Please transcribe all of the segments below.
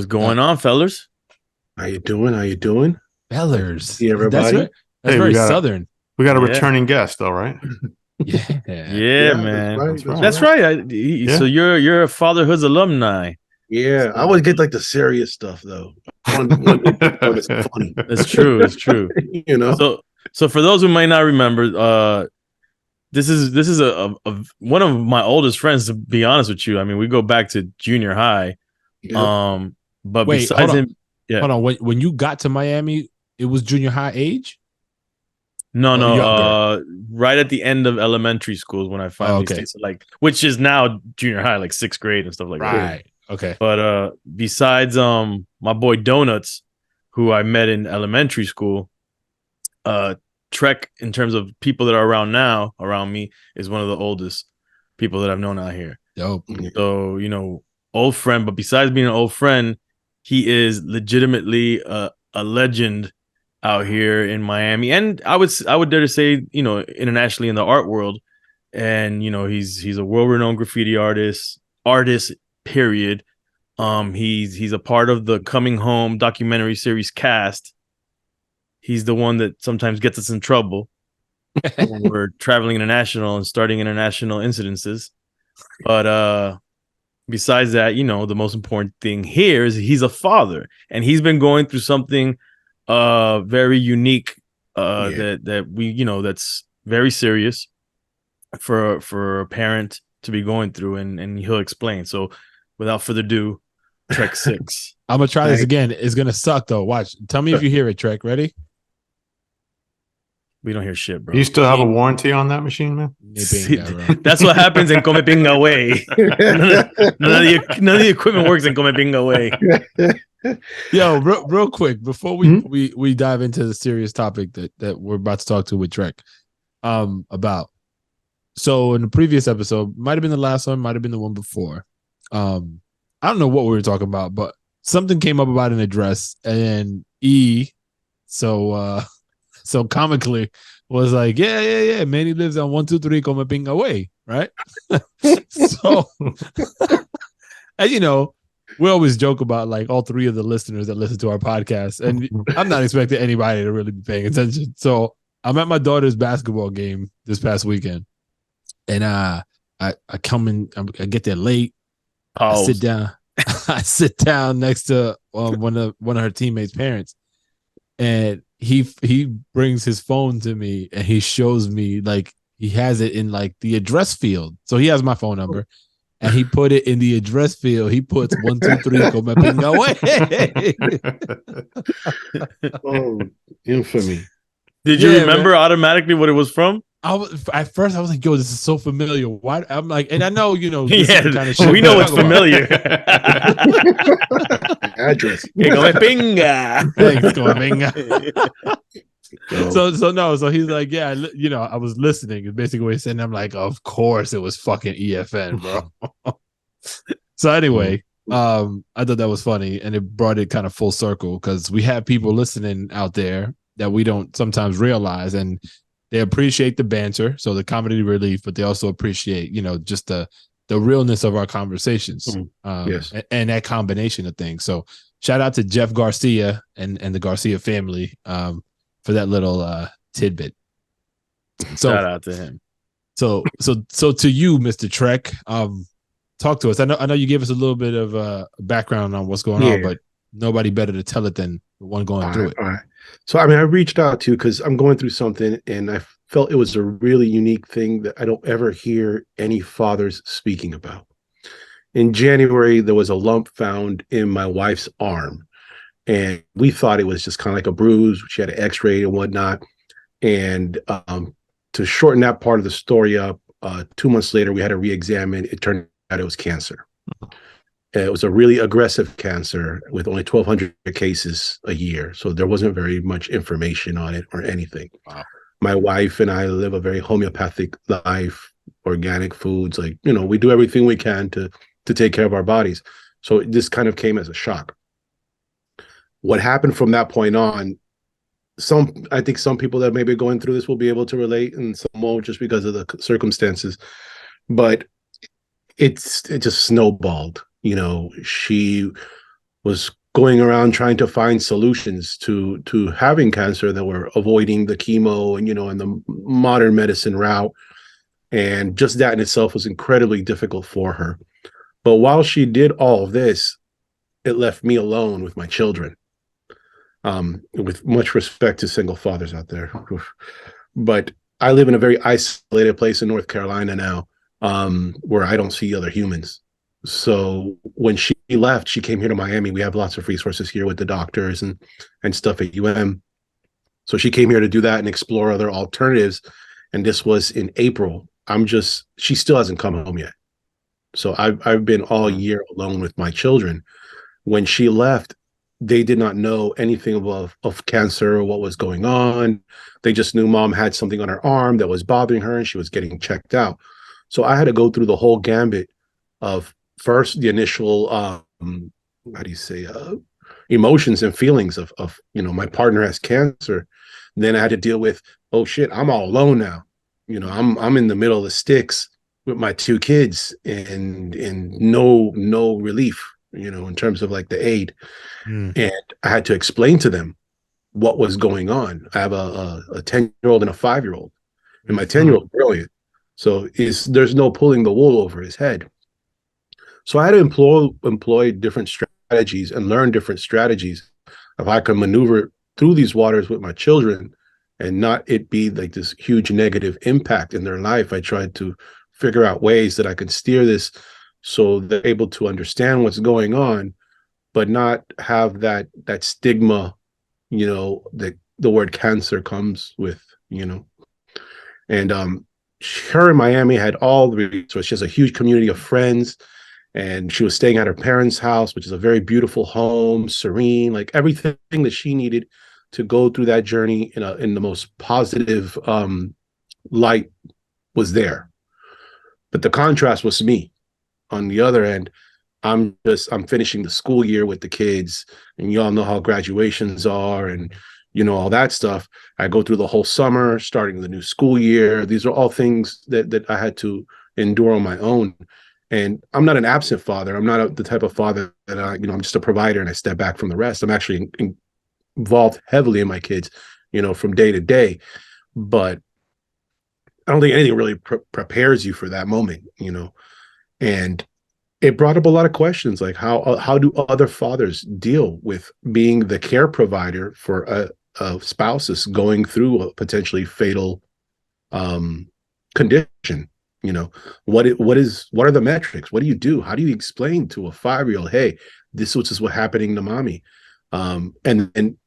What's going on, fellas? How you doing? How you doing? Fellers. Hey, everybody. That's very Southern. We got a Yeah. returning guest, though, right? Yeah, man. That's right. So you're a Fatherhood's alumni. Yeah, I always get like the serious stuff though. It's funny. That's true. It's true. You know. So for those who might not remember, this is a one of my oldest friends. To be honest with you, I mean, we go back to junior high. Yeah. But wait, besides him, hold on. When you got to Miami, it was junior high age. No, right at the end of elementary school is when I finally stayed, so like, which is now junior high, like 6th grade and stuff like that. Right. Okay. But besides my boy Donuts, who I met in elementary school, Trek, in terms of people that are around me, is one of the oldest people that I've known out here. Dope. So, you know, old friend, but besides being an old friend, he is legitimately a legend out here in Miami, and I would dare to say, you know, internationally in the art world. And you know, he's a world-renowned graffiti artist, period. He's a part of the Coming Home documentary series cast. He's the one that sometimes gets us in trouble when we're traveling international and starting international incidences. But besides that, you know, the most important thing here is he's a father, and he's been going through something very unique that we, you know, that's very serious for a parent to be going through, and he'll explain. So without further ado, Trek6. I'm gonna try this again. It's gonna suck though. Watch. Tell me if you hear it, Trek. Ready? We don't hear shit, bro. You still have a warranty on that machine, man? That's what happens in Come Pinga Way. none of the equipment works in Come Pinga Way. Yo, real quick before we dive into the serious topic that we're about to talk to with Trek about. So in the previous episode, might have been the last one, might have been the one before. I don't know what we were talking about, but something came up about an address, and so comically was like, yeah. Manny lives on 123 Come Pinga Way, right? So, and you know, we always joke about like all three of the listeners that listen to our podcast, and I'm not expecting anybody to really be paying attention. So I'm at my daughter's basketball game this past weekend, and I come in, I get there late. I sit down. I sit down next to one of her teammates' parents, and he brings his phone to me, and he shows me, like, he has it in like the address field. So he has my phone number, and he put it in the address field. He puts 123 Come Pinga Way. Oh, infamy. Did you remember automatically what it was from? At first I was like, yo, this is so familiar. Why? I'm like, and I know, you know, kind of shit we know it's familiar. Address. Come Pinga. Thanks, Come Pinga. So he's like, yeah, you know, I was listening. It's basically what he said. And I'm like, of course it was fucking EFN, bro. So anyway, I thought that was funny, and it brought it kind of full circle, because we have people listening out there that we don't sometimes realize, and they appreciate the banter, so the comedy relief, but they also appreciate, you know, just the realness of our conversations, yes, and that combination of things. So shout out to Jeff Garcia and the Garcia family for that little tidbit. So shout out to him. So to you, Mr. Trek, talk to us. I know you gave us a little bit of background on what's going on, but nobody better to tell it than the one going through it. All right. So, I mean, I reached out to you because I'm going through something, and I felt it was a really unique thing that I don't ever hear any fathers speaking about. In January, there was a lump found in my wife's arm, and we thought it was just kind of like a bruise. She had an x-ray and whatnot. And to shorten that part of the story up, 2 months later, we had to re-examine. It turned out it was cancer. It was a really aggressive cancer with only 1,200 cases a year. So there wasn't very much information on it or anything. Wow. My wife and I live a very homeopathic life, organic foods. Like, you know, we do everything we can to take care of our bodies. So this kind of came as a shock. What happened from that point on, I think some people that may be going through this will be able to relate, and some won't, just because of the circumstances. But it just snowballed. You know, she was going around trying to find solutions to having cancer that were avoiding the chemo and and the modern medicine route. And just that in itself was incredibly difficult for her. But while she did all of this, it left me alone with my children. With much respect to single fathers out there. But I live in a very isolated place in North Carolina now, where I don't see other humans. So when she left, she came here to Miami. We have lots of resources here with the doctors and stuff at UM. So she came here to do that and explore other alternatives. And this was in April. She still hasn't come home yet. So I've been all year alone with my children. When she left, they did not know anything of cancer or what was going on. They just knew mom had something on her arm that was bothering her and she was getting checked out. So I had to go through the whole gambit of first the initial how do you say emotions and feelings of my partner has cancer. Then I had to deal with, oh shit, I'm all alone now. I'm in the middle of the sticks with my two kids and no relief, in terms of like the aid. And I had to explain to them what was going on. I have a 10-year-old and a 5-year-old, and my 10-year-old brilliant. So there's no pulling the wool over his head. So I had to employ different strategies and learn different strategies if I could maneuver through these waters with my children and not it be like this huge negative impact in their life. I tried to figure out ways that I could steer this so they're able to understand what's going on, but not have that stigma, that the word cancer comes with, And her in Miami had all the resources. She has a huge community of friends, and she was staying at her parents' house, which is a very beautiful home, serene, like everything that she needed to go through that journey in the most positive light was there. But the contrast was me. On the other end, I'm finishing the school year with the kids, and you all know how graduations are and all that stuff. I go through the whole summer, starting the new school year. These are all things that I had to endure on my own. And I'm not an absent father. I'm not the type of father that I'm just a provider and I step back from the rest. I'm actually involved heavily in my kids, from day to day. But I don't think anything really prepares you for that moment, And it brought up a lot of questions, like how do other fathers deal with being the care provider for a spouse that's going through a potentially fatal condition? What are the metrics? What do you do? How do you explain to a 5-year-old, hey, this is what's happening to mommy? And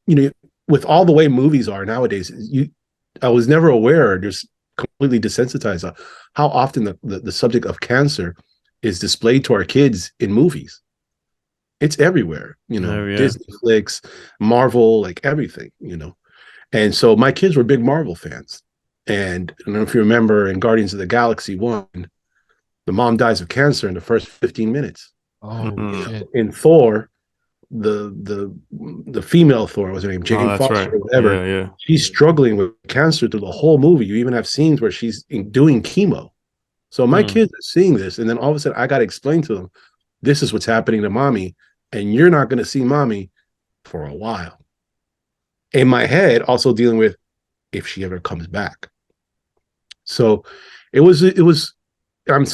with all the way movies are nowadays, I was never aware, or just completely desensitized on how often the subject of cancer is displayed to our kids in movies. It's everywhere, Disney flicks, Marvel, like everything, And so my kids were big Marvel fans. And I don't know if you remember in Guardians of the Galaxy 1, the mom dies of cancer in the first 15 minutes. Oh, shit. In Thor, the female Thor, was her name, Jane Foster, right. or whatever. Yeah. She's struggling with cancer through the whole movie. You even have scenes where she's doing chemo. So my kids are seeing this, and then all of a sudden I got to explain to them, this is what's happening to mommy, and you're not going to see mommy for a while. In my head, also dealing with if she ever comes back. So it was, I'm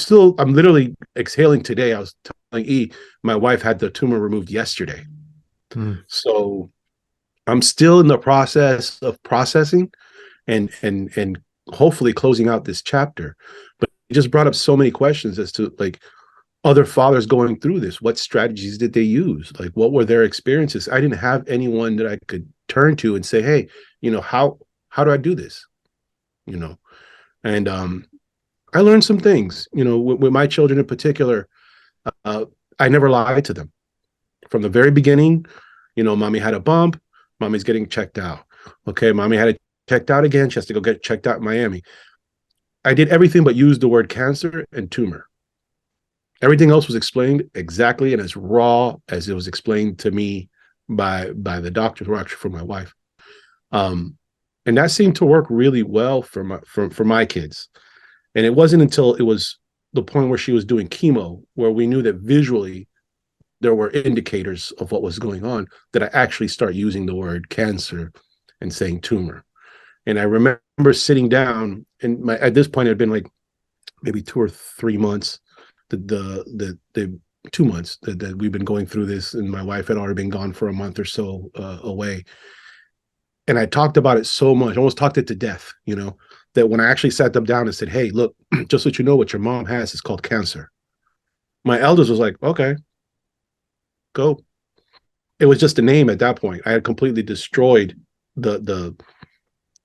literally exhaling today. I was telling E, my wife had the tumor removed yesterday. So I'm still in the process of processing and hopefully closing out this chapter. But it just brought up so many questions as to like other fathers going through this. What strategies did they use? Like, what were their experiences? I didn't have anyone that I could turn to and say, hey, how do I do this? And I learned some things, with my children in particular. I never lied to them from the very beginning. Mommy had a bump, mommy's getting checked out. Okay, mommy had it checked out again. She has to go get checked out in Miami. I did everything but use the word cancer and tumor. Everything else was explained exactly and as raw as it was explained to me by the doctors, who were actually for my wife. And that seemed to work really well for my kids. And it wasn't until it was the point where she was doing chemo where we knew that visually there were indicators of what was going on, that I actually start using the word cancer and saying tumor. And I remember sitting down, and at this point it had been like maybe 2 or 3 months, the 2 months that we've been going through this, and my wife had already been gone for a month or so away. And I talked about it so much, almost talked it to death, that when I actually sat them down and said, hey, look, just so you know, what your mom has is called cancer. My eldest was like, okay, go. It was just a name at that point. I had completely destroyed the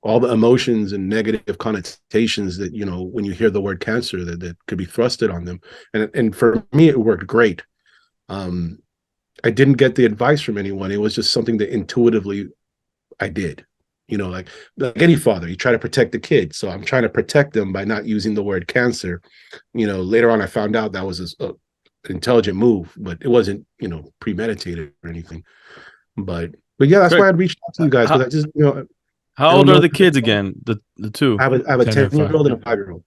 all the emotions and negative connotations that, when you hear the word cancer, that could be thrusted on them. And for me, it worked great. I didn't get the advice from anyone. It was just something that intuitively I did. Like any father, you try to protect the kid. So I'm trying to protect them by not using the word cancer. Later on, I found out that was an intelligent move, but it wasn't, premeditated or anything. But yeah, that's why I reached out to you guys, because I just, how old are the kids again? The two. I have a 10 and 10-year-old and a 5-year-old.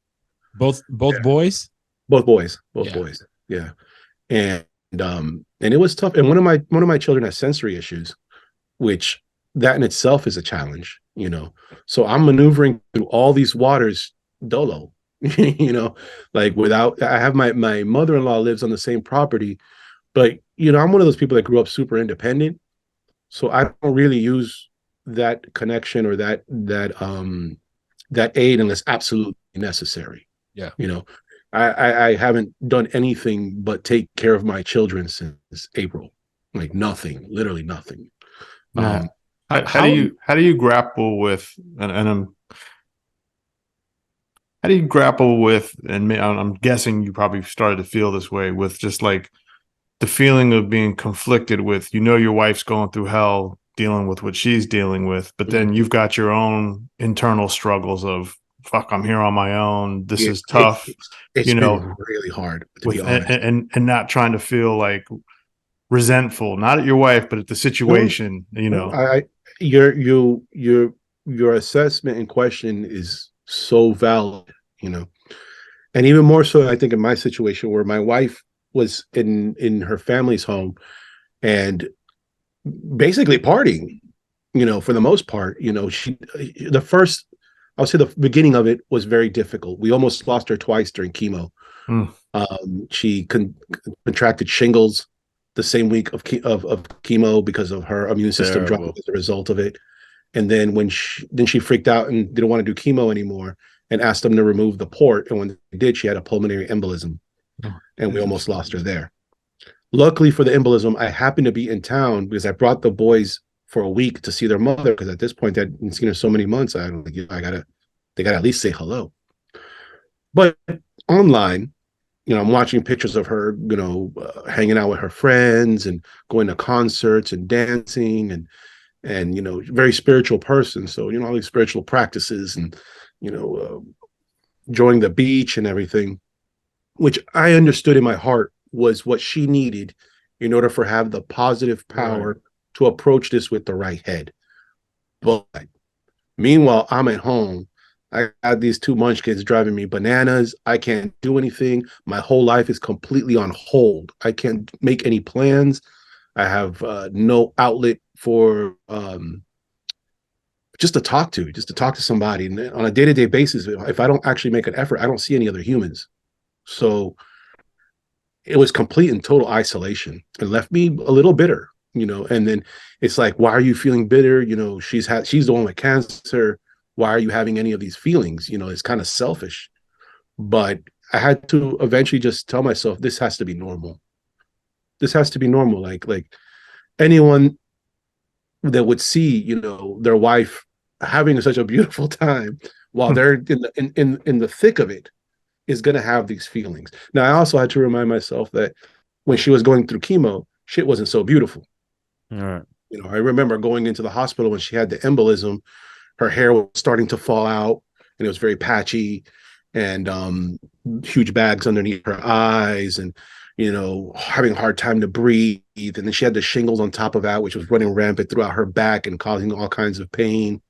Both Yeah. boys? Both boys. Yeah. Boys. Yeah. And it was tough. And one of my children has sensory issues, which that in itself is a challenge, So I'm maneuvering through all these waters dolo, like without. I have my mother-in-law lives on the same property, but I'm one of those people that grew up super independent, so I don't really use that connection or that aid unless absolutely necessary. Yeah. I haven't done anything but take care of my children since April, like nothing, literally nothing. How do you grapple with, and how do you grapple with, and I'm guessing you probably started to feel this way, with just like the feeling of being conflicted with, your wife's going through hell dealing with what she's dealing with, but then you've got your own internal struggles of, fuck, I'm here on my own. This is tough. It's been really hard, to be honest. And not trying to feel like resentful, not at your wife, but at the situation, Your assessment and question is so valid, and even more so, I think, in my situation, where my wife was in her family's home and basically partying, for the most part. I'll say the beginning of it was very difficult. We almost lost her twice during chemo. She contracted shingles the same week of chemo because of her immune system dropping as a result of it. And then she freaked out and didn't want to do chemo anymore and asked them to remove the port. And when they did, she had a pulmonary embolism, and we almost lost her there. Luckily for the embolism, I happened to be in town because I brought the boys for a week to see their mother, because at this point they hadn't seen her so many months. They gotta at least say hello. But online, I'm watching pictures of her, hanging out with her friends and going to concerts and dancing and very spiritual person. So, all these spiritual practices and, enjoying the beach and everything, which I understood in my heart was what she needed in order for have the positive power to approach this with the right head. But meanwhile, I'm at home. I had these two munchkins driving me bananas. I can't do anything. My whole life is completely on hold. I can't make any plans. I have no outlet for just to talk to somebody. And on a day-to-day basis, if I don't actually make an effort, I don't see any other humans. So it was complete and total isolation. It left me a little bitter, and then it's like, why are you feeling bitter? She's the one with cancer. Why are you having any of these feelings? It's kind of selfish. But I had to eventually just tell myself, this has to be normal. This has to be normal. Like anyone that would see, their wife having such a beautiful time while they're in the thick of it is going to have these feelings. Now, I also had to remind myself that when she was going through chemo, shit wasn't so beautiful. All right. I remember going into the hospital when she had the embolism. Her hair was starting to fall out, and it was very patchy, and huge bags underneath her eyes, and having a hard time to breathe. And then she had the shingles on top of that, which was running rampant throughout her back and causing all kinds of pain.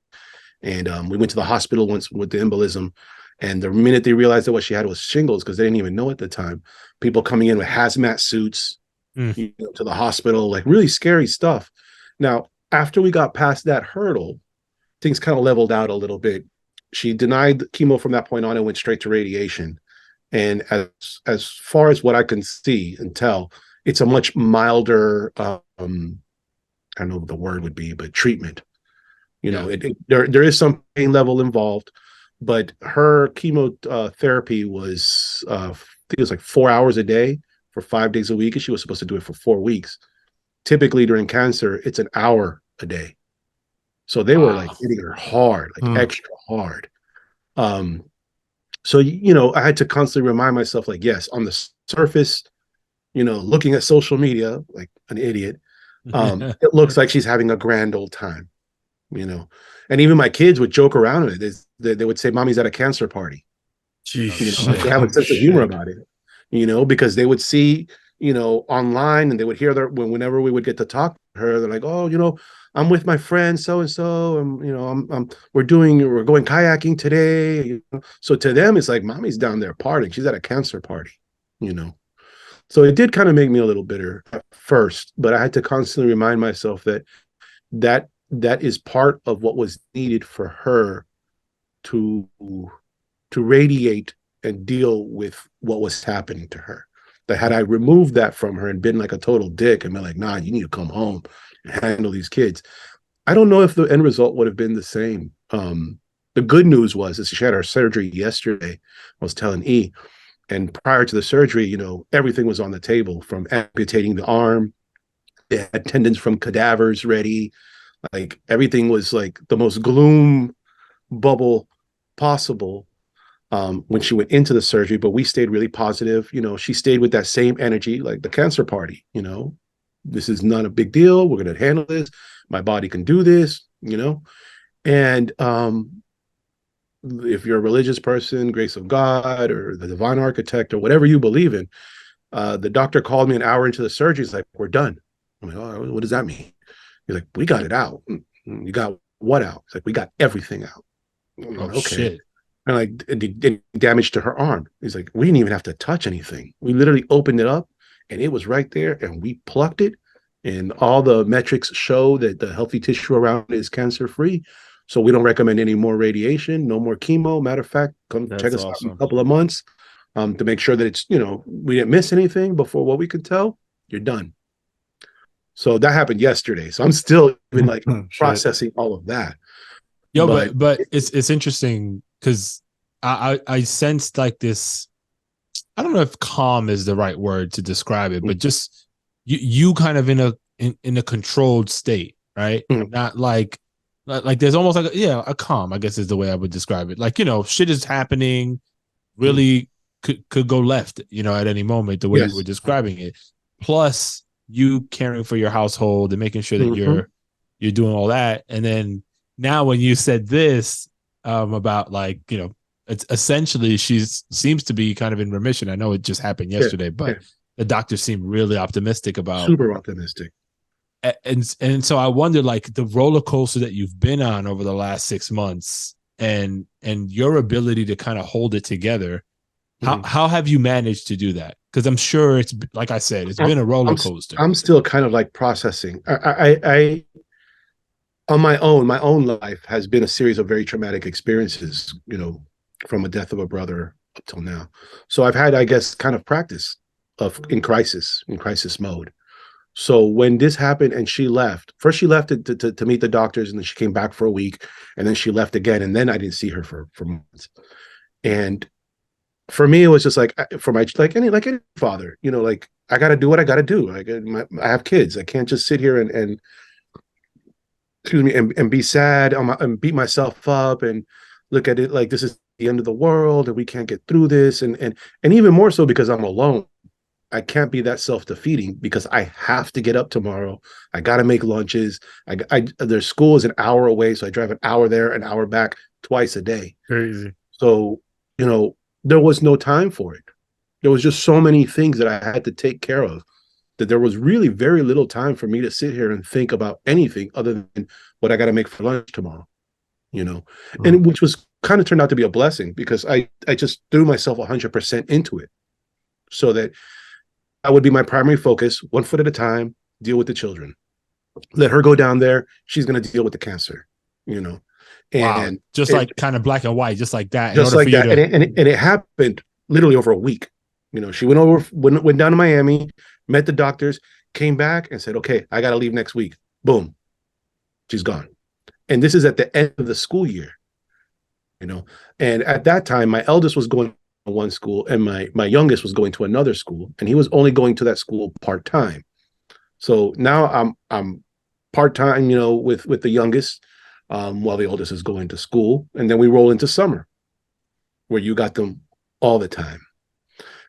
And we went to the hospital once with the embolism, and the minute they realized that what she had was shingles, because they didn't even know at the time, people coming in with hazmat suits, to the hospital, like really scary stuff. Now, after we got past that hurdle, things kind of leveled out a little bit. She denied chemo from that point on and went straight to radiation. And as far as what I can see and tell, it's a much milder, I don't know what the word would be, but treatment. There is some pain level involved, but her chemotherapy was, I think it was like 4 hours a day for 5 days a week, and she was supposed to do it for 4 weeks. Typically during cancer, it's an hour a day. So they were like hitting her hard, like extra hard. So, I had to constantly remind myself, like, yes, on the surface, looking at social media like an idiot, it looks like she's having a grand old time, and even my kids would joke around with it. They would say, "Mommy's at a cancer party." Jeez. They have a sense of humor about it, because they would see, online, and they would hear whenever we would get to talk to her, they're like, "Oh, I'm with my friend so and so, and we're going kayaking today." So to them, it's like mommy's down there partying. She's at a cancer party, So it did kind of make me a little bitter at first, but I had to constantly remind myself that is part of what was needed for her to radiate and deal with what was happening to her. That had I removed that from her and been like a total dick and been like, "Nah, you need to come home and handle these kids," I don't know if the end result would have been the same. The good news was that she had her surgery yesterday. I was telling E, and prior to the surgery, everything was on the table, from amputating the arm. They had tendons from cadavers ready. Like everything was like the most gloom bubble possible when she went into the surgery, but we stayed really positive. She stayed with that same energy, like the cancer party. This is not a big deal. We're going to handle this. My body can do this, and if you're a religious person, grace of God or the divine architect or whatever you believe in, the doctor called me an hour into the surgery. He's like, "We're done." I'm like, "Oh, what does that mean?" He's like, "We got it out." "You got what out?" He's like, "We got everything out." Oh, okay. shit. And like it damage to her arm. He's like, "We didn't even have to touch anything. We literally opened it up and it was right there and we plucked it. And all the metrics show that the healthy tissue around it is cancer free. So we don't recommend any more radiation, no more chemo. Matter of fact, come check us out in a couple of months to make sure that it's, we didn't miss anything before what we could tell. You're done." So that happened yesterday. So I'm still even like processing all of that. Yo, but it's interesting because I sensed like this. I don't know if calm is the right word to describe it, but just you kind of in a controlled state, right? Not like there's almost like a calm, I guess is the way I would describe it. Like, shit is happening, really could go left, at any moment, the way you were describing it. Plus you caring for your household and making sure that you're doing all that. And then now when you said this about like, it's essentially seems to be kind of in remission. I know it just happened yesterday, but the doctor seemed really optimistic about super optimistic. And so I wonder, like, the roller coaster that you've been on over the last 6 months and your ability to kind of hold it together. How have you managed to do that? Because I'm sure it's, like I said, it's been a roller coaster. I'm still kind of like processing. I on my own life has been a series of very traumatic experiences, from a death of a brother up till now. So I've had, I guess, kind of practice in crisis mode. So when this happened and she left, first she left to meet the doctors, and then she came back for a week, and then she left again, and then I didn't see her for months. And for me, it was just like, for my like any father, like I got to do what I got to do. Like I have kids. I can't just sit here and excuse me and be sad and beat myself up and look at it like this is the end of the world and we can't get through this. And even more so because I'm alone. I can't be that self-defeating because I have to get up tomorrow. I got to make lunches. Their school is an hour away, so I drive an hour there, an hour back twice a day. Crazy. So, there was no time for it. There was just so many things that I had to take care of that there was really very little time for me to sit here and think about anything other than what I got to make for lunch tomorrow, and which was kind of turned out to be a blessing because I just threw myself 100% into it so that that would be my primary focus, 1 foot at a time, deal with the children. Let her go down there. She's going to deal with the cancer, you know. Wow. And Just it, like kind of black and white, just like that, in just order for like you that. to. And it happened literally over a week. You know, she went down to Miami, met the doctors, came back and said, okay, I got to leave next week. Boom. She's gone. And this is at the end of the school year, you know. And at that time, my eldest was going to one school and my youngest was going to another school. And he was only going to that school part-time. So now I'm part-time, you know, with the youngest, while the oldest is going to school. And then we roll into summer where you got them all the time.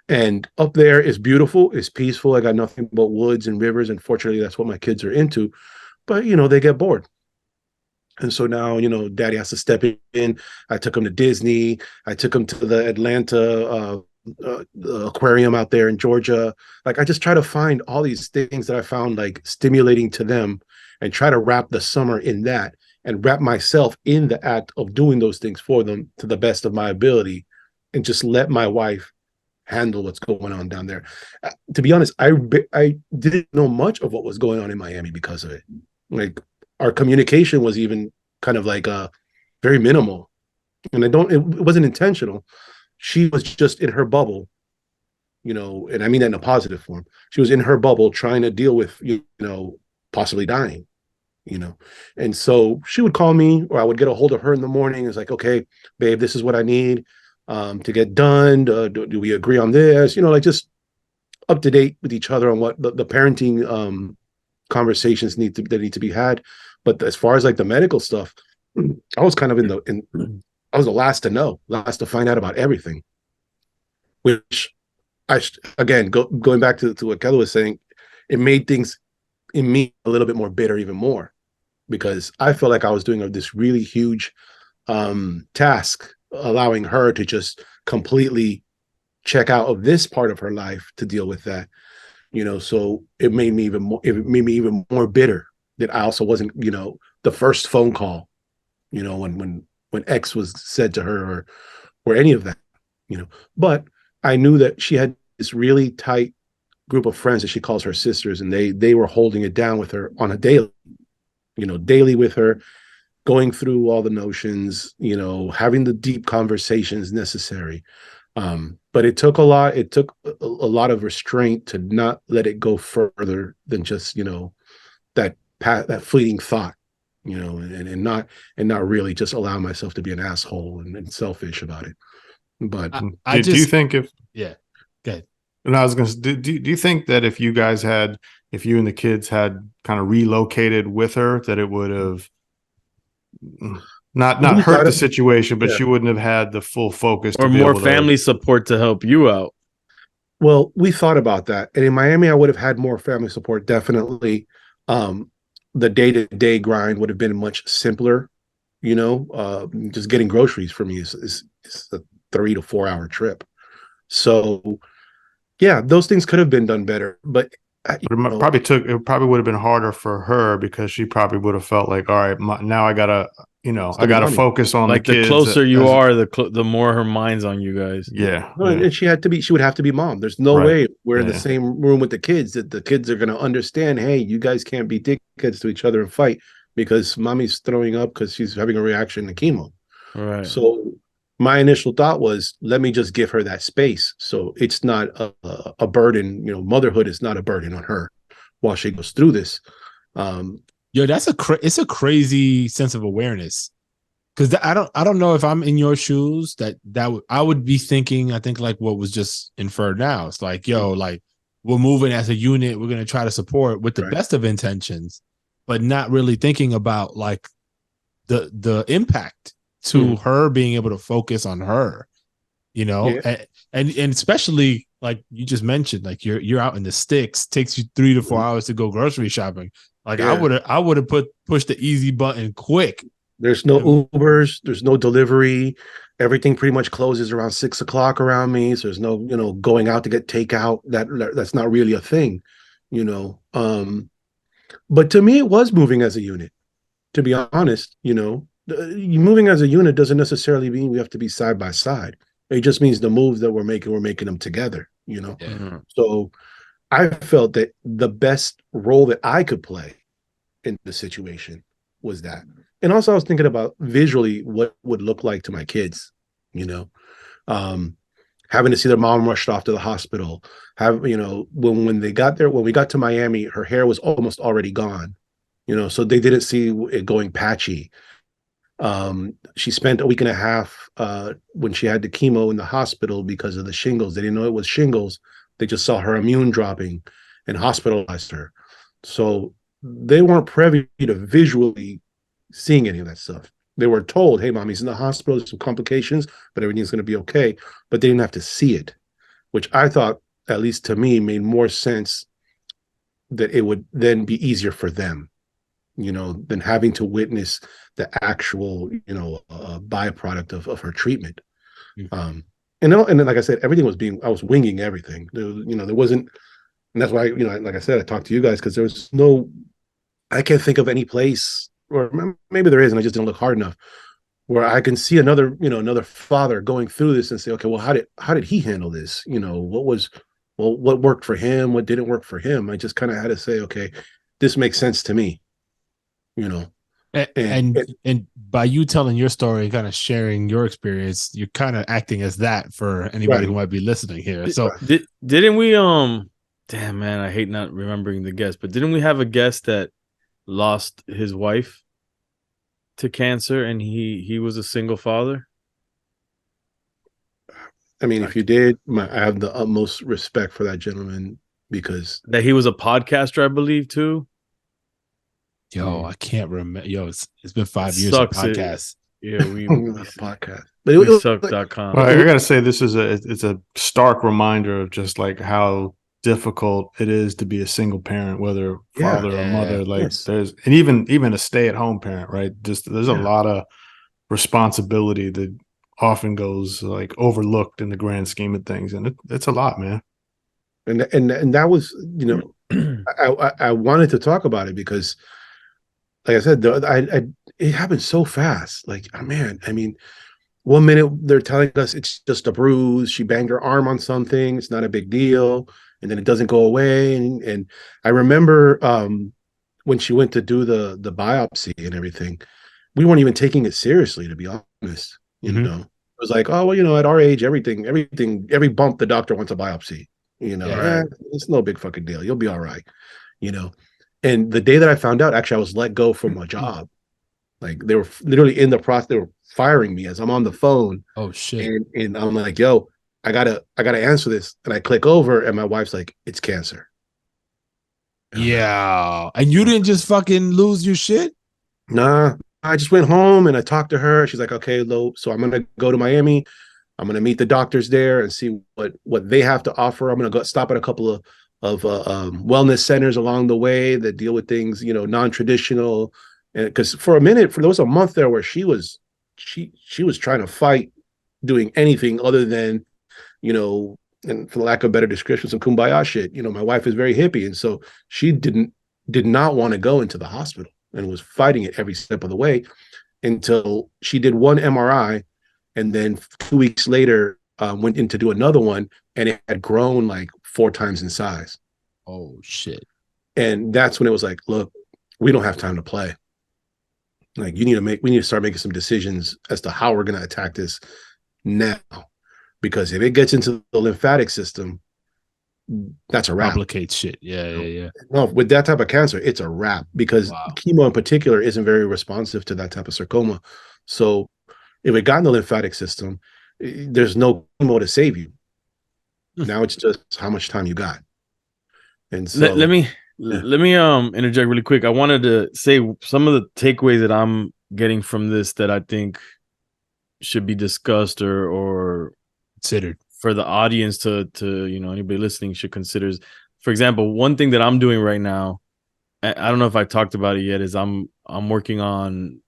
And up there is beautiful, it's peaceful. I got nothing but woods and rivers. And fortunately, that's what my kids are into. But, you know, they get bored. And so now, you know, daddy has to step in. I took him to Disney. I took him to the Atlanta the aquarium out there in Georgia. Like, I just try to find all these things that I found like stimulating to them and try to wrap the summer in that and wrap myself in the act of doing those things for them to the best of my ability and just let my wife handle what's going on down there. To be honest, I didn't know much of what was going on in Miami because of it. Like, our communication was even kind of like very minimal, and it wasn't intentional. She was just in her bubble, you know, and I mean that in a positive form. She was in her bubble trying to deal with, you know, possibly dying, you know. And so she would call me, or I would get a hold of her in the morning. It's like, okay, babe, this is what I need to get done. Do we agree on this? You know, like, just up to date with each other on what the parenting conversations that need to be had. But as far as like the medical stuff, I was kind of I was the last to know, last to find out about everything. Which again, going back to what Kelly was saying, it made things in me a little bit more bitter, even more, because I felt like I was doing this really huge task, allowing her to just completely check out of this part of her life to deal with that, you know. So it made me even more bitter that I also wasn't, you know, the first phone call, you know, when X was said to her, or any of that, you know. But I knew that she had this really tight group of friends that she calls her sisters, and they were holding it down with her on a daily, you know, daily with her, going through all the notions, you know, having the deep conversations necessary. But it took a lot. It took a lot of restraint to not let it go further than just, you know, that fleeting thought, you know, and not really just allow myself to be an asshole and selfish about it. But do you think yeah, good. And I was going to, do you think that if you and the kids had kind of relocated with her, that it would have not hurt the situation, but she wouldn't have had the full focus or to be more able family support to help you out? Well, we thought about that. And in Miami, I would have had more family support, definitely. The day-to-day grind would have been much simpler, you know. Just getting groceries for me is a 3 to 4 hour trip. So yeah, those things could have been done better, but it probably would have been harder for her, because she probably would have felt like, all right, now I gotta, you know, I gotta focus on like the kids. The closer you are, the more her mind's on you guys. Yeah, and she would have to be mom. There's no way we're in the same room with the kids that the kids are going to understand, hey, you guys can't be dickheads to each other and fight because mommy's throwing up because she's having a reaction to chemo. Right. So my initial thought was, let me just give her that space, so it's not a burden. You know, motherhood is not a burden on her while she goes through this. Yo, it's a crazy sense of awareness, because I don't know if I'm in your shoes I would be thinking, I think, like what was just inferred now. It's like, yo, like, we're moving as a unit, we're gonna try to support with the best of intentions, but not really thinking about like the impact to her being able to focus on her, you know. And especially like you just mentioned, like you're out in the sticks, takes you 3 to 4 hours to go grocery shopping. Like I would have pushed the easy button quick. There's no Ubers, there's no delivery. Everything pretty much closes around 6 o'clock around me. So there's no, you know, going out to get takeout. That's not really a thing, you know. But to me, it was moving as a unit, to be honest. You know, moving as a unit doesn't necessarily mean we have to be side by side. It just means the moves that we're making them together, you know. Yeah. So I felt that the best role that I could play in the situation was that. And also I was thinking about visually what would look like to my kids, you know, um, having to see their mom rushed off to the hospital, when they got there, when we got to Miami, her hair was almost already gone, so they didn't see it going patchy. She spent a week and a half when she had the chemo in the hospital because of the shingles. They didn't know it was shingles. They just saw her immune dropping and hospitalized her. So they weren't privy to visually seeing any of that stuff. They were told, hey, mommy's in the hospital, there's some complications, but everything's going to be okay. But they didn't have to see it, which I thought, at least to me, made more sense, that it would then be easier for them, than having to witness the actual, byproduct of her treatment. Um, and then, like I said, I was winging everything. There wasn't, and that's why, like I said, I talked to you guys because there was I can't think of any place, or maybe there is, and I just didn't look hard enough, where I can see another father going through this and say, okay, well, how did he handle this? What worked for him? What didn't work for him? I just kind of had to say, okay, this makes sense to me, you know. And by you telling your story and kind of sharing your experience, you're kind of acting as that for anybody Right. who might be listening here. So Didn't we damn man, I hate not remembering the guest, but didn't we have a guest that lost his wife to cancer and he was a single father? I mean, if you did, I have the utmost respect for that gentleman, because That he was a podcaster, I believe, too. I can't remember. It's been 5 years of Sucks. podcasts. Yeah, podcast, but we suck.com. Well, I gotta say, this is it's a stark reminder of just like how difficult it is to be a single parent, whether father or mother. Like yes. there's, and even a stay-at-home parent, right? Just there's a lot of responsibility that often goes like overlooked in the grand scheme of things, and it's a lot, man. And that was, I wanted to talk about it because, like I said, it happened so fast. Like, oh, man, I mean, one minute they're telling us it's just a bruise, she banged her arm on something, it's not a big deal, and then it doesn't go away. And I remember when she went to do the biopsy and everything, we weren't even taking it seriously, to be honest. It was like, oh well, at our age, every bump the doctor wants a biopsy. It's no big fucking deal, you'll be all right. you know and the day that I found out, actually, I was let go from my job. Like, they were literally in the process, they were firing me as I'm on the phone. Oh shit. And I'm like, yo, I gotta answer this. And I click over, and my wife's like, it's cancer. And Yeah. And you didn't just fucking lose your shit? nah, I just went home and I talked to her. She's like, okay, Lo, so I'm gonna go to Miami. I'm gonna meet the doctors there and see what they have to offer. I'm gonna go stop at a couple of wellness centers along the way that deal with things, non-traditional. And because for a minute, there was a month there where she was trying to fight doing anything other than, and for the lack of better description, some kumbaya shit. My wife is very hippie, and so she did not want to go into the hospital and was fighting it every step of the way, until she did one MRI, and then 2 weeks later went in to do another one, and it had grown like 4 times in size. Oh shit. And that's when it was like, look, we don't have time to play. Like, we need to start making some decisions as to how we're going to attack this now, because if it gets into the lymphatic system, that's a wrap. Complicates shit. Yeah. No, with that type of cancer, it's a wrap, because chemo in particular isn't very responsive to that type of sarcoma. So if it got in the lymphatic system, there's no chemo to save you. Now it's just how much time you got. And so let me interject really quick. I wanted to say some of the takeaways that I'm getting from this that I think should be discussed or considered for the audience to anybody listening should consider. For example, one thing that I'm doing right now, I don't know if I've talked about it yet, is I'm working on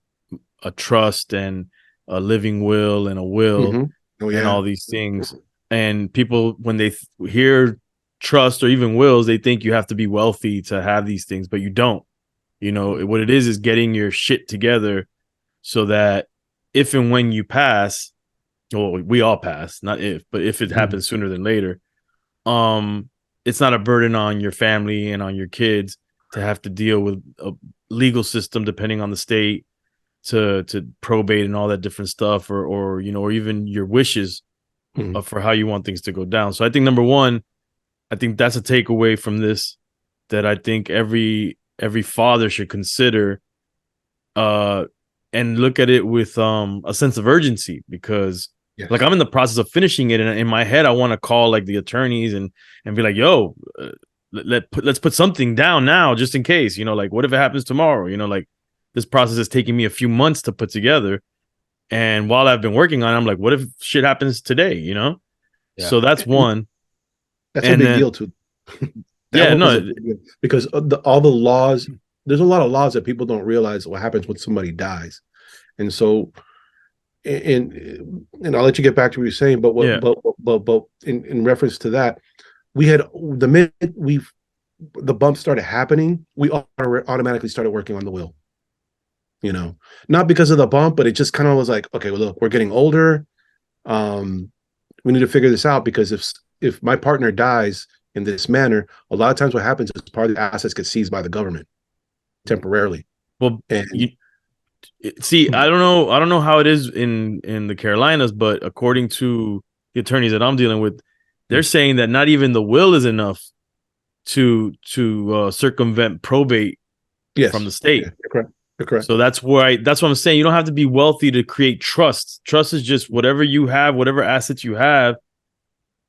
a trust and a living will and a will and all these things. And people, when they hear trust or even wills, they think you have to be wealthy to have these things, but you don't. What it is getting your shit together so that if and when you pass, well, we all pass, not if, but if it happens sooner than later, it's not a burden on your family and on your kids to have to deal with a legal system depending on the state to probate and all that different stuff, or or even your wishes for how you want things to go down. So I think number one, I think that's a takeaway from this that I think every father should consider, and look at it with a sense of urgency, because like I'm in the process of finishing it, and in my head I want to call like the attorneys and be like, yo, let's put something down now just in case, like what if it happens tomorrow, like this process is taking me a few months to put together, and while I've been working on it, I'm like, what if shit happens today, so that's one. That's a big deal too. Yeah, no, because all the laws, there's a lot of laws that people don't realize what happens when somebody dies, and so, and I'll let you get back to what you're saying, but but in reference to that, we had the minute the bumps started happening, we automatically started working on the will. Not because of the bump, but it just kind of was like, okay, well, look, we're getting older. We need to figure this out, because if my partner dies in this manner, a lot of times what happens is part of the assets get seized by the government temporarily. Well, and see, I don't know how it is in the Carolinas, but according to the attorneys that I'm dealing with, they're saying that not even the will is enough to circumvent probate from the state. Yeah, correct. So that's what I'm saying. You don't have to be wealthy to create trust. Trust is just whatever you have, whatever assets you have,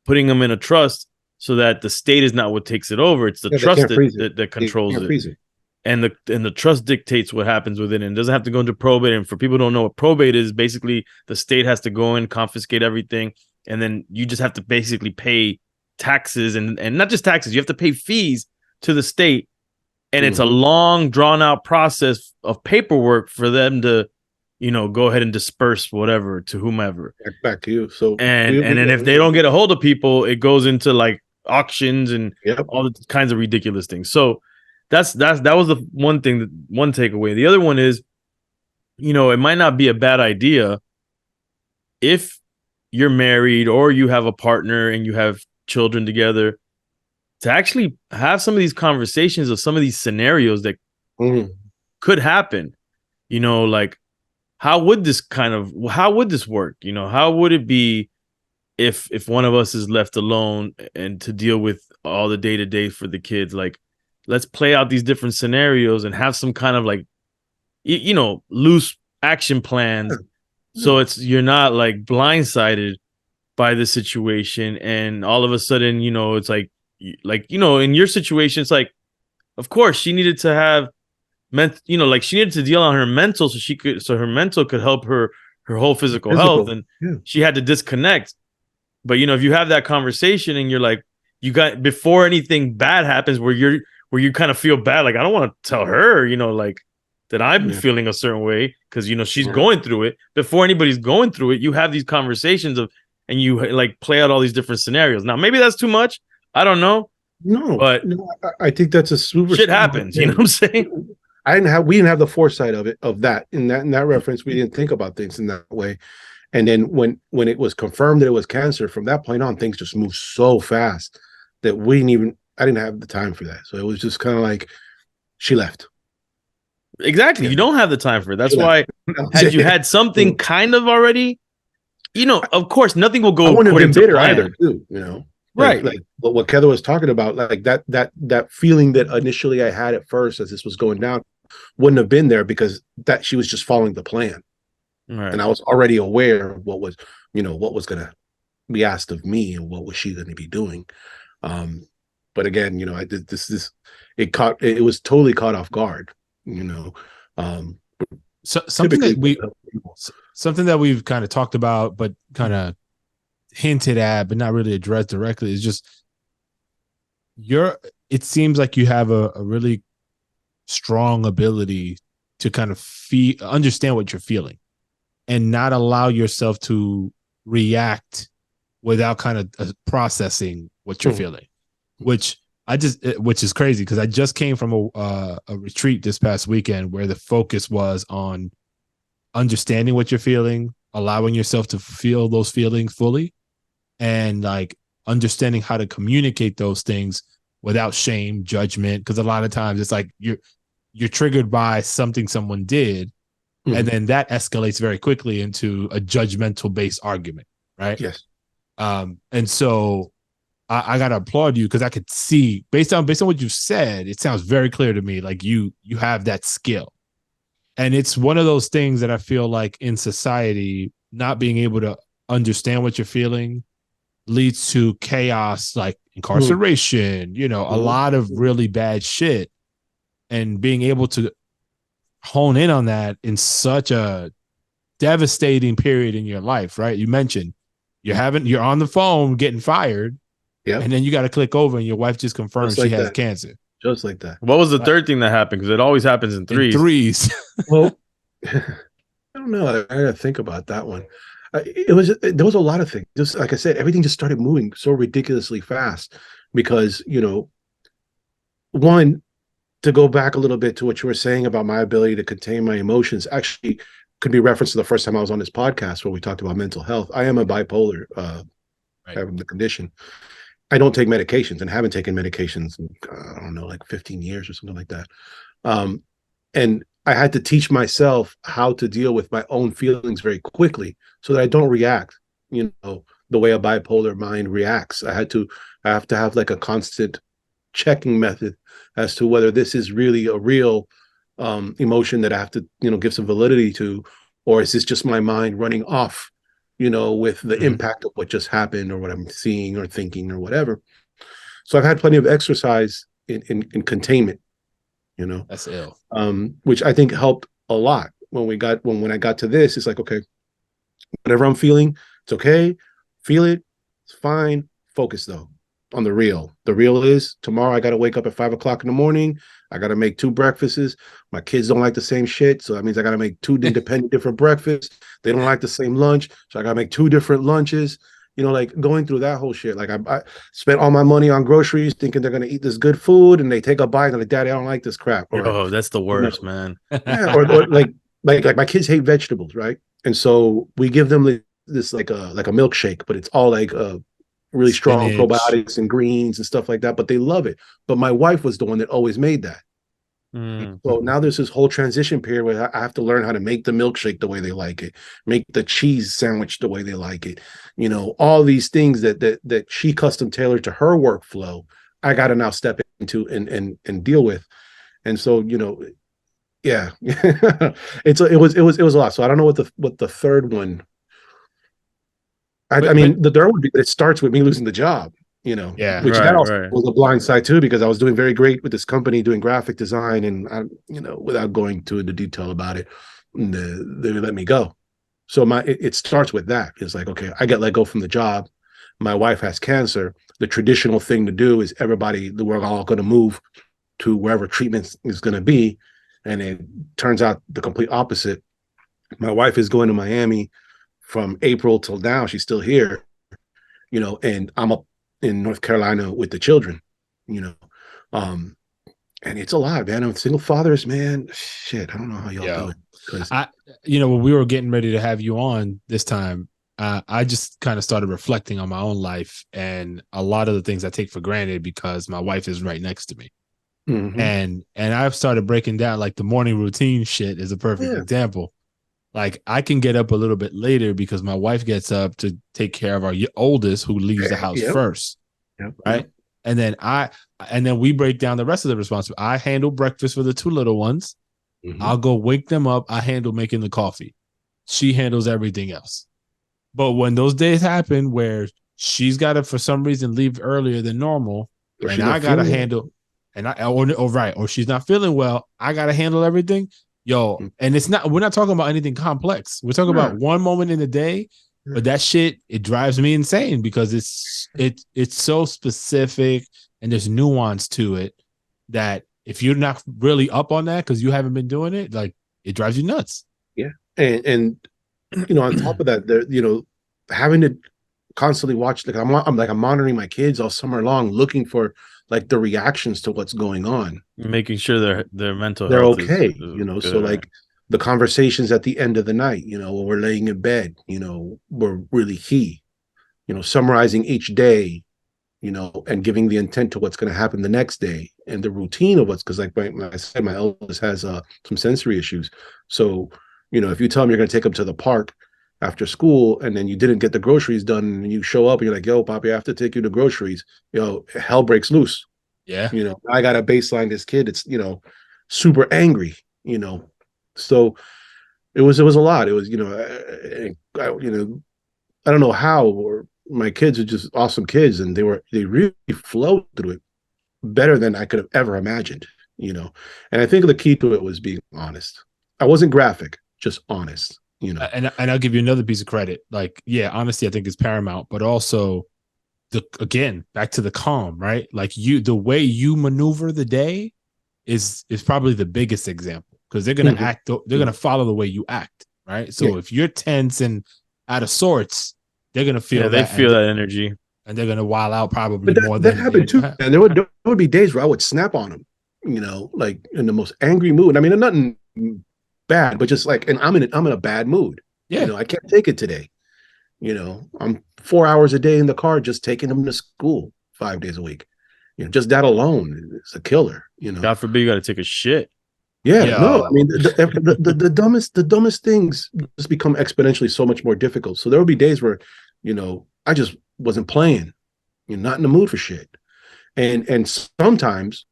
putting them in a trust so that the state is not what takes it over. It's the trust that controls it. And the trust dictates what happens with it, and it doesn't have to go into probate. And for people who don't know what probate is, basically the state has to go in, confiscate everything, and then you just have to basically pay taxes, and not just taxes, you have to pay fees to the state. And it's a long, drawn-out process of paperwork for them to, go ahead and disperse whatever to whomever. Back to you. So, and then if they don't get a hold of people, it goes into like auctions and all the kinds of ridiculous things. So that was the one thing, one takeaway. The other one is, it might not be a bad idea if you're married or you have a partner and you have children together, to actually have some of these conversations of some of these scenarios that could happen, like how would this work? How would it be if one of us is left alone and to deal with all the day-to-day for the kids? Like, let's play out these different scenarios and have some kind of like, loose action plans. So you're not like blindsided by the situation. And all of a sudden, it's like, in your situation, it's like, of course she needed to have she needed to deal on her mental so her mental could help her whole physical health. And she had to disconnect. But, if you have that conversation and you're like, you got, before anything bad happens where you kind of feel bad, like, I don't want to tell her, like that I'm feeling a certain way because, she's going through it. Before anybody's going through it, you have these conversations and you like play out all these different scenarios. Now, maybe that's too much. I don't know. No, but I think that's a super shit happens. You know what I'm saying? We didn't have the foresight of that in that reference. We didn't think about things in that way. And then when it was confirmed that it was cancer, from that point on, things just moved so fast that I didn't have the time for that. So it was just kind of like she left. Exactly. You don't have the time for it. That's why had you had something kind of already, of course, nothing will go. I wouldn't have been bitter either, too, Right. Like what Heather was talking about, like that feeling that initially I had at first as this was going down wouldn't have been there, because that she was just following the plan. Right. And I was already aware of what was going to be asked of me and what was she going to be doing. But again, I did it was totally caught off guard, So something that we've kind of talked about, but kind of hinted at, but not really addressed directly, is just it seems like you have a really strong ability to kind of understand what you're feeling and not allow yourself to react without kind of processing what you're feeling, which is crazy, because I just came from a retreat this past weekend where the focus was on understanding what you're feeling, allowing yourself to feel those feelings fully, and like understanding how to communicate those things without shame, judgment. Because a lot of times it's like you're triggered by something someone did, and then that escalates very quickly into a judgmental based argument, right? Yes. And so I gotta applaud you, because I could see based on what you said, it sounds very clear to me like you have that skill. And it's one of those things that I feel like in society, not being able to understand what you're feeling leads to chaos, like incarceration, a lot of really bad shit. And being able to hone in on that in such a devastating period in your life, right? You mentioned you're on the phone getting fired, and then you got to click over and your wife just confirms she has cancer. Just like that. What was the third thing that happened? Because it always happens in threes. Well, I don't know. I gotta think about that one. There was a lot of things. Just like I said, everything just started moving so ridiculously fast because, one, to go back a little bit to what you were saying about my ability to contain my emotions, actually could be referenced to the first time I was on this podcast where we talked about mental health. I am a bipolar, having the condition. I don't take medications and haven't taken medications in, I don't know, like 15 years or something like that. And I had to teach myself how to deal with my own feelings very quickly so that I don't react, the way a bipolar mind reacts. I have to have like a constant checking method as to whether this is really a real emotion that I have to, give some validity to, or is this just my mind running off, with the impact of what just happened or what I'm seeing or thinking or whatever. So I've had plenty of exercise in containment, That's ill. Which I think helped a lot when I got to this. It's like, okay, whatever I'm feeling, it's okay. Feel it. It's fine. Focus though on the real. The real is tomorrow I got to wake up at 5 o'clock in the morning. I got to make 2 breakfasts. My kids don't like the same shit. So that means I got to make 2 independent different breakfasts. They don't like the same lunch. So I got to make 2 different lunches, like going through that whole shit. Like I spent all my money on groceries thinking they're going to eat this good food. And they take a bite and they're like, Daddy, I don't like this crap. Or, that's the worst, man. Yeah. Or like my kids hate vegetables. Right. And so we give them this like a milkshake, but it's all like really strong probiotics and greens and stuff like that, but they love it. But my wife was the one that always made that. So now there's this whole transition period where I have to learn how to make the milkshake the way they like it, make the cheese sandwich the way they like it. All these things that she custom tailored to her workflow, I got to now step into and deal with. And so, yeah, it was a lot. So I don't know what the third one. I mean, the third would be that it starts with me losing the job, which that also was a blind side too, because I was doing very great with this company doing graphic design, and without going into detail about it, they let me go. So it starts with that. It's like, okay, I get let go from the job. My wife has cancer. The traditional thing to do is we're all going to move to wherever treatment is going to be, and it turns out the complete opposite. My wife is going to Miami from April till now. She's still here, and I'm up in North Carolina with the children, and it's a lot, man. I'm single fathers, man. Shit, I don't know how y'all do it. When we were getting ready to have you on this time, I just kind of started reflecting on my own life and a lot of the things I take for granted because my wife is right next to me. And I've started breaking down, like the morning routine shit is a perfect example. Like I can get up a little bit later because my wife gets up to take care of our oldest, who leaves the house first. Right. And then we break down the rest of the responsibility. I handle breakfast for the 2 little ones. I'll go wake them up. I handle making the coffee. She handles everything else. But when those days happen where she's got to, for some reason, leave earlier than normal, and I got to handle, or she's not feeling well, I got to handle everything. Yo, and we're not talking about anything complex. We're talking about one moment in the day, but that shit, it drives me insane because it's so specific and there's nuance to it that if you're not really up on that because you haven't been doing it, like it drives you nuts. Yeah. And on top of that, having to constantly watch, like I'm monitoring my kids all summer long, looking for like the reactions to what's going on, making sure their mental they're health okay, is good, so like the conversations at the end of the night, when we're laying in bed, were really key. Summarizing each day, and giving the intent to what's going to happen the next day and the routine of what's, because like I said, my eldest has some sensory issues. So, if you tell him you're going to take him to the park after school and then you didn't get the groceries done and you show up and you're like, yo, Poppy, I have to take you to groceries, hell breaks loose. Yeah. I got to baseline this kid. It's, super angry, so it was a lot. It was, I don't know how, or my kids are just awesome kids, and they really flowed through it better than I could have ever imagined, And I think the key to it was being honest. I wasn't graphic, just honest, And I'll give you another piece of credit. Like, yeah, honesty I think is paramount, but also again, back to the calm, right? Like the way you maneuver the day is probably the biggest example, because they're gonna act, they're gonna follow the way you act, right? So if you're tense and out of sorts, they're gonna feel they feel that energy, and they're gonna wild out probably but more that than happened too. And there would be days where I would snap on them, like in the most angry mood. I mean, nothing bad, but just like, and I'm in a bad mood. Yeah, I can't take it today. I'm 4 hours a day in the car just taking them to school 5 days a week. Just that alone is a killer. God forbid you got to take a shit. Yeah, no, I mean the dumbest things just become exponentially so much more difficult. So there will be days where, I just wasn't playing, not in the mood for shit, and sometimes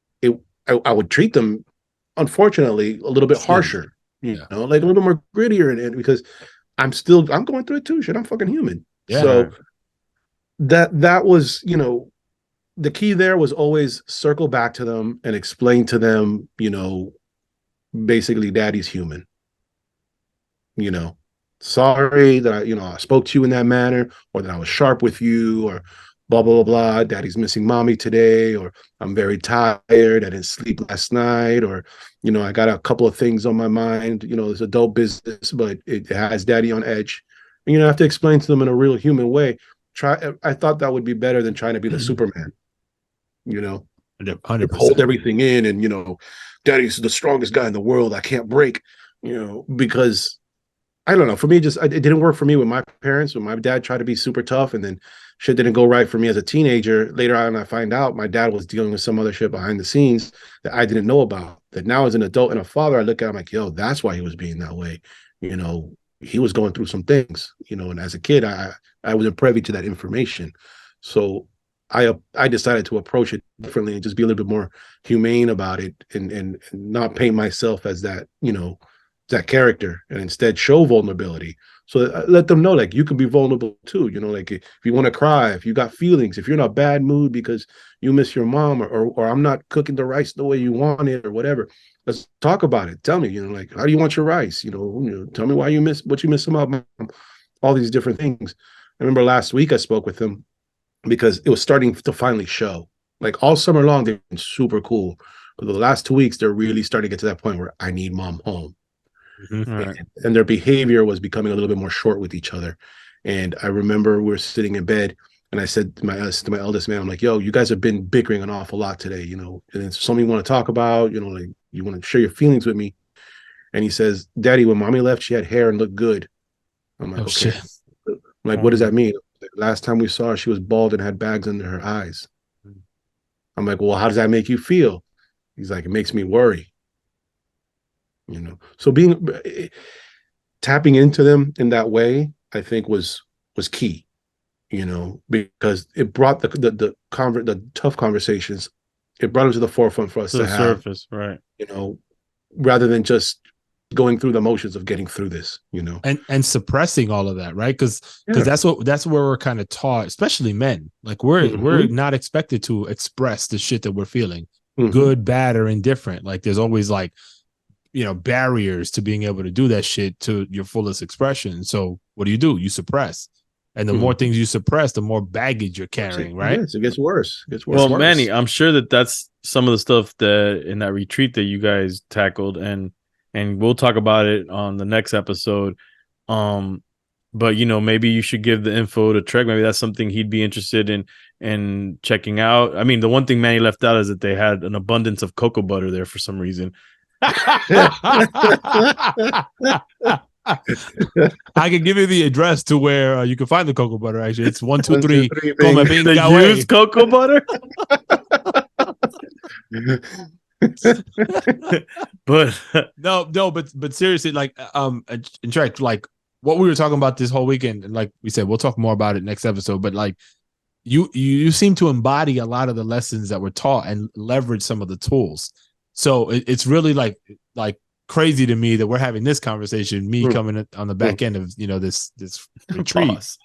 I would treat them, unfortunately, a little bit harsher, like a little more grittier, and because I'm going through it too. Shit, I'm fucking human. Yeah. So that was, the key there was always circle back to them and explain to them, basically daddy's human. Sorry that I spoke to you in that manner, or that I was sharp with you, or blah, blah, blah, blah. Daddy's missing mommy today, or I'm very tired. I didn't sleep last night, or, I got a couple of things on my mind. It's adult business, but it has daddy on edge. And, I have to explain to them in a real human way. I thought that would be better than trying to be the Superman, 100%. hold everything in, and, daddy's the strongest guy in the world. I can't break, because I don't know. For me, it didn't work for me with my parents. When my dad tried to be super tough, and then shit didn't go right for me as a teenager. Later on, I find out my dad was dealing with some other shit behind the scenes that I didn't know about. That now, as an adult and a father, I look at him like, yo, that's why he was being that way. He was going through some things. And as a kid, I wasn't privy to that information. So I decided to approach it differently and just be a little bit more humane about it, and not paint myself as that, that character, and instead show vulnerability. So let them know, like, you can be vulnerable too. Like, if you want to cry, if you got feelings, if you're in a bad mood because you miss your mom, or I'm not cooking the rice the way you want it, or whatever, let's talk about it. Tell me, like, how do you want your rice? Tell me why you miss about mom. All these different things. I remember last week I spoke with him because it was starting to finally show. Like, all summer long, they've been super cool. But the last 2 weeks, they're really starting to get to that point where I need mom home. Right. And their behavior was becoming a little bit more short with each other. And I remember we were sitting in bed, and I said to my eldest man, I'm like, yo, you guys have been bickering an awful lot today, and it's something you want to talk about, like, you want to share your feelings with me. And he says, Daddy, when mommy left, she had hair and looked good. I'm like, okay. Shit. I'm like, what does that mean? Like, last time we saw her, she was bald and had bags under her eyes. I'm like, well, how does that make you feel? He's like, it makes me worry. So tapping into them in that way, I think was key, because it brought the tough conversations, it brought them to the forefront for us to have, surface, right? Rather than just going through the motions of getting through this, and suppressing all of that, right? Because that's where we're kind of taught, especially men. Like, we're not expected to express the shit that we're feeling, good, bad, or indifferent. Like, there's always, like, barriers to being able to do that shit to your fullest expression. So what do? You suppress. And the more things you suppress, the more baggage you're carrying, right? Yes, it gets worse. Well, Manny, I'm sure that's some of the stuff that in that retreat that you guys tackled, and we'll talk about it on the next episode. But maybe you should give the info to Trek. Maybe that's something he'd be interested in checking out. I mean, the one thing Manny left out is that they had an abundance of cocoa butter there for some reason. I can give you the address to where you can find the cocoa butter. Actually, it's 123 Come thing. Pinga The Way. used cocoa butter. But No, but seriously, like in fact, like what we were talking about this whole weekend, and like we said, we'll talk more about it next episode. But like you seem to embody a lot of the lessons that were taught and leverage some of the tools. So it's really like crazy to me that we're having this conversation. Me coming on the back end of this retreat. pause.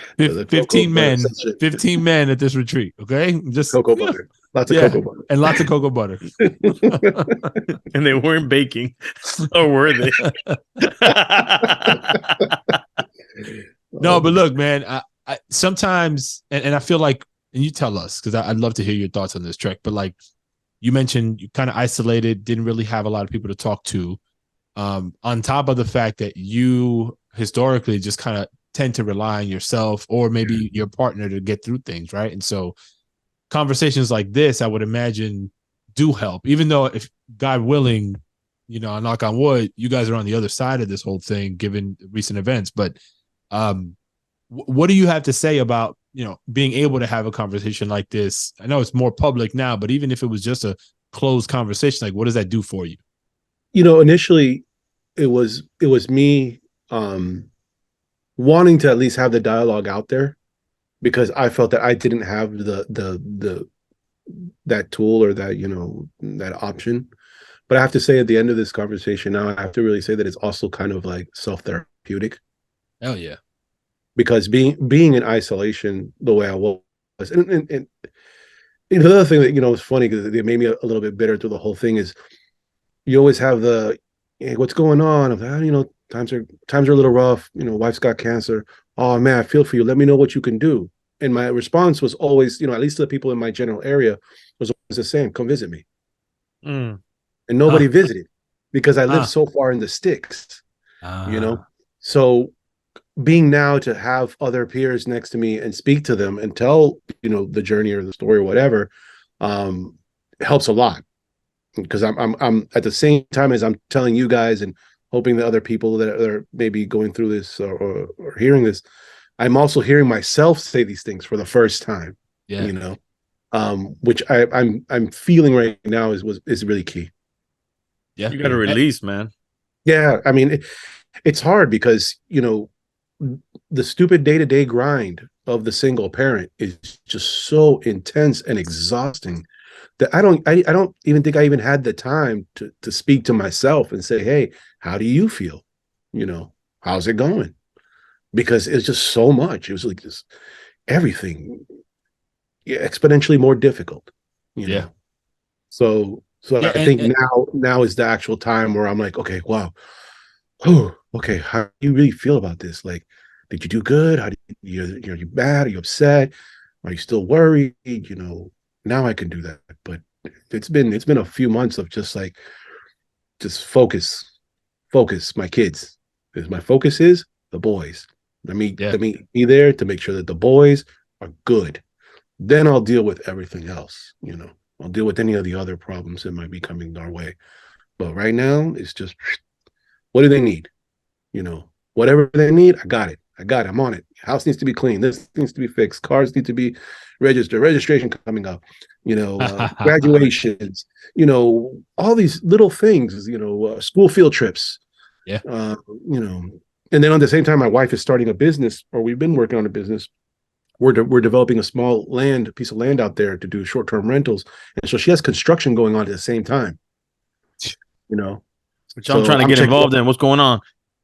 15 men at this retreat. Okay, just cocoa butter, lots of cocoa butter, and lots of cocoa butter. And they weren't baking, or were they? No, but look, man, I sometimes, and I feel like, and you tell us, because I'd love to hear your thoughts on this, Trek, but like you mentioned, you kind of isolated, didn't really have a lot of people to talk to, on top of the fact that you historically just kind of tend to rely on yourself or maybe your partner to get through things, right? And so conversations like this, I would imagine, do help, even though, if God willing, I knock on wood, you guys are on the other side of this whole thing, given recent events. But what do you have to say about being able to have a conversation like this? I know it's more public now, but even if it was just a closed conversation, like what does that do for you? Initially it was me wanting to at least have the dialogue out there, because I felt that I didn't have the that tool or that that option. But I have to say, at the end of this conversation now, I have to really say that it's also kind of like self-therapeutic. Hell yeah. Because being in isolation the way I was, and the other thing that was funny, because it made me a little bit bitter through the whole thing, is you always have the, hey, what's going on? Times are a little rough. Wife's got cancer. Oh man, I feel for you. Let me know what you can do. And my response was always, at least to the people in my general area, was always the same: come visit me. And nobody visited, because I live so far in the sticks. So being now to have other peers next to me and speak to them and tell the journey or the story or whatever, helps a lot, because I'm at the same time as I'm telling you guys and hoping that other people that are maybe going through this or hearing this, I'm also hearing myself say these things for the first time. Which I'm feeling right now is really key. Yeah, you got to release, man. Yeah, I mean, it's hard because the stupid day-to-day grind of the single parent is just so intense and exhausting that I don't even think I even had the time to speak to myself and say, hey, how do you feel? How's it going? Because it's just so much. It was like just everything exponentially more difficult. So I think now is the actual time where I'm like, okay, wow. Oh, okay. How do you really feel about this? Like, did you do good? How do you, are you mad? Are you upset? Are you still worried? Now I can do that. But it's been a few months of just focus my kids. Because my focus is the boys. Let me be there to make sure that the boys are good. Then I'll deal with everything else. I'll deal with any of the other problems that might be coming our way. But right now, it's just, what do they need? Whatever they need, I got it. I'm on it. House needs to be clean. This needs to be fixed. Cars need to be registered. Registration coming up. Graduations. All these little things. School field trips. Yeah. And then at the same time, my wife is starting a business, or we've been working on a business. We're developing a small piece of land out there to do short-term rentals, and so she has construction going on at the same time. Which I'm trying to get involved in. What's going on?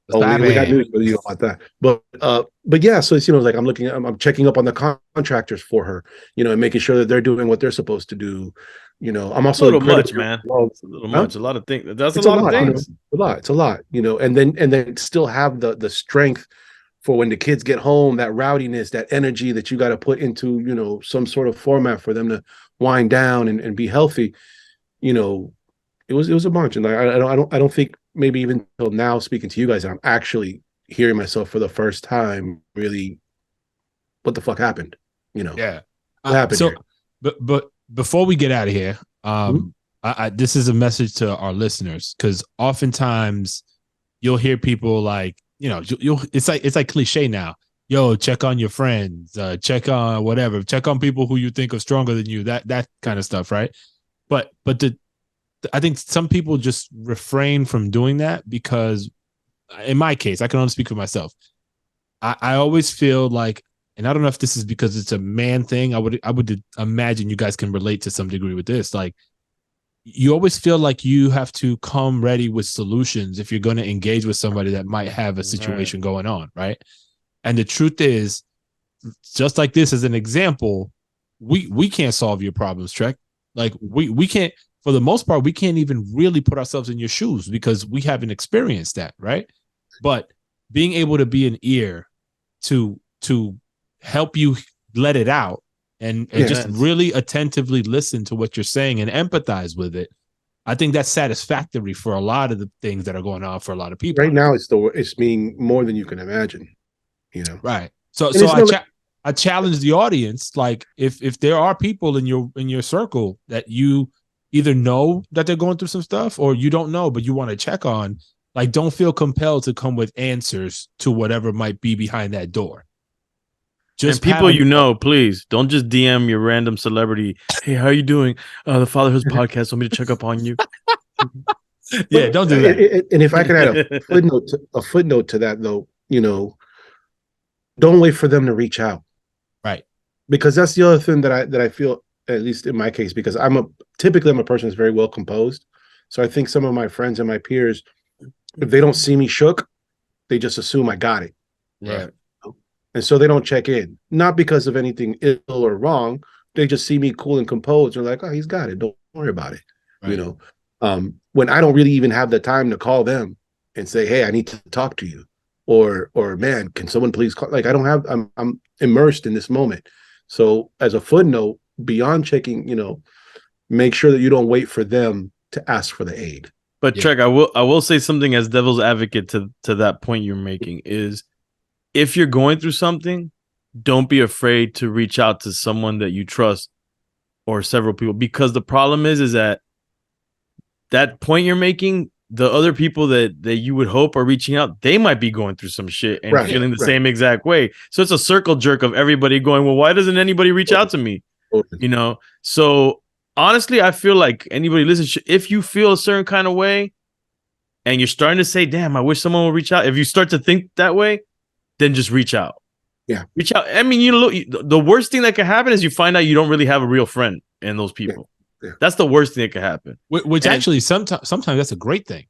We got news for you about that. But yeah, so it's like I'm checking up on the contractors for her, and making sure that they're doing what they're supposed to do. I'm also a little much, man. It's a little much. A lot of things. That's a lot of things. It's a lot. And then still have the strength for when the kids get home, that rowdiness, that energy that you got to put into some sort of format for them to wind down and be healthy. It was a bunch, and I don't think, maybe even until now, speaking to you guys, I'm actually hearing myself for the first time really, what the fuck happened? Yeah. What happened here? But before we get out of here, I this is a message to our listeners, because oftentimes you'll hear people like, you'll it's like cliche now. Yo, check on your friends, check on whatever, check on people who you think are stronger than you, that kind of stuff, right? But I think some people just refrain from doing that because, in my case, I can only speak for myself. I always feel like, and I don't know if this is because it's a man thing. I would imagine you guys can relate to some degree with this. Like, you always feel like you have to come ready with solutions if you're going to engage with somebody that might have a situation going on, right? And the truth is, just like this as an example, we can't solve your problems, Trek. Like, we can't, for the most part, we can't even really put ourselves in your shoes because we haven't experienced that, right? But being able to be an ear to help you let it out and just really attentively listen to what you're saying and empathize with it, I think that's satisfactory for a lot of the things that are going on for a lot of people. Right now, it's being more than you can imagine. Right. So And I challenge the audience, like, if there are people in your circle that you either know that they're going through some stuff or you don't know but you want to check on, like, don't feel compelled to come with answers to whatever might be behind that door. Just people, please don't just DM your random celebrity. Hey, how are you doing? The Fatherhood podcast want me to check up on you. Yeah, don't do that. And if I could add a footnote to that, though, don't wait for them to reach out, right? Because that's the other thing that I feel, at least in my case, because I'm a person that's very well composed. So I think some of my friends and my peers, if they don't see me shook, they just assume I got it. Right. And so they don't check in, not because of anything ill or wrong. They just see me cool and composed. They're like, oh, he's got it. Don't worry about it. Right. When I don't really even have the time to call them and say, hey, I need to talk to you. Or man, can someone please call? Like, I'm immersed in this moment. So as a footnote, beyond checking, make sure that you don't wait for them to ask for the aid. But Trek, I will say something as devil's advocate to that point you're making is, if you're going through something, don't be afraid to reach out to someone that you trust or several people, because the problem is that point you're making, the other people that you would hope are reaching out, they might be going through some shit and feeling the same exact way. So it's a circle jerk of everybody going, well, why doesn't anybody reach out to me? So honestly, I feel like anybody listen, if you feel a certain kind of way and you're starting to say, damn, I wish someone would reach out. If you start to think that way, then just reach out. Yeah. Reach out. I mean, the worst thing that can happen is you find out you don't really have a real friend in those people. Yeah. That's the worst thing that can happen. Which actually sometimes that's a great thing.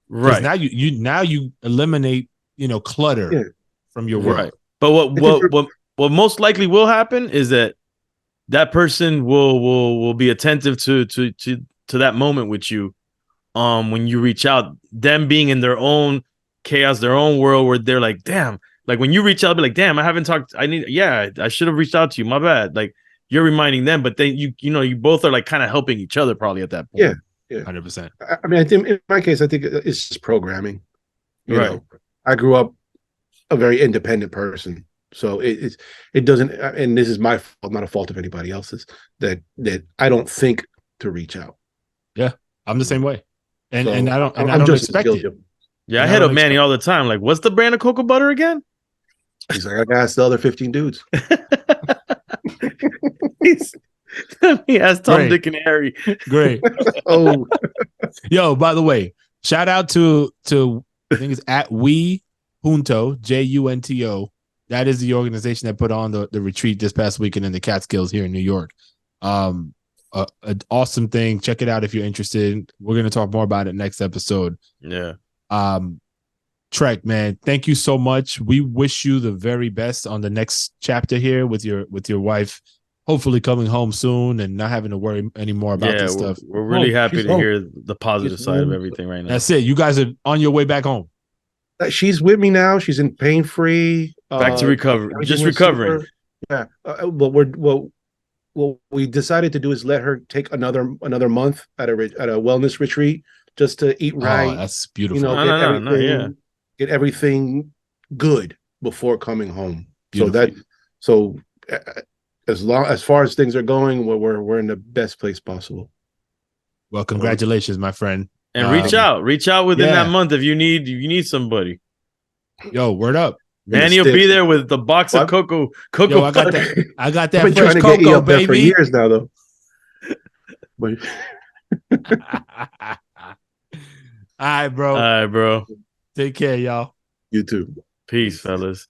Right. Now you eliminate, clutter from your world. Right. But what most likely will happen is that person will be attentive to that moment with you. When you reach out, them being in their own chaos, their own world, where they're like, damn, like when you reach out, be like, damn, I haven't talked. I should have reached out to you. My bad. Like, you're reminding them, but then you both are like kind of helping each other probably at that point. Yeah. 100%. I mean, I think in my case, I think it's just programming. You right. know, I grew up a very independent person, so it doesn't. And this is my fault, not a fault of anybody else's. That I don't think to reach out. Yeah, I'm the same way, and I don't expect it. Yeah, I hit up Manny all the time. Like, what's the brand of cocoa butter again? He's like, I gotta ask the other 15 dudes. He asked Tom, Dick, and Harry. Great. Oh, yo, by the way, shout out to I think it's at We Junto, JUNTO. That is the organization that put on the retreat this past weekend in the Catskills here in New York. An awesome thing. Check it out if you're interested. We're gonna talk more about it next episode. Yeah. Trek, man, thank you so much. We wish you the very best on the next chapter here with your wife, hopefully coming home soon and not having to worry anymore about this stuff. We're really happy to hear the positive side of everything right now. That's it. You guys are on your way back home. She's with me now. She's in pain-free. Back to recovery. Just recovering. Super. Yeah. What we decided to do is let her take another month at a wellness retreat just to eat right. Oh, that's beautiful. Get everything good before coming home. Beautiful. So as far as things are going, we're in the best place possible. Well, congratulations, my friend. And reach out within yeah. that month if you need somebody. Yo, word up. Manny will be there with the box of cocoa. Yo, I got that. I got that I've been fresh trying to get you cocoa, up there for baby. years now, though. But All right, bro. All right, bro. Take care, y'all. you too. Peace, fellas.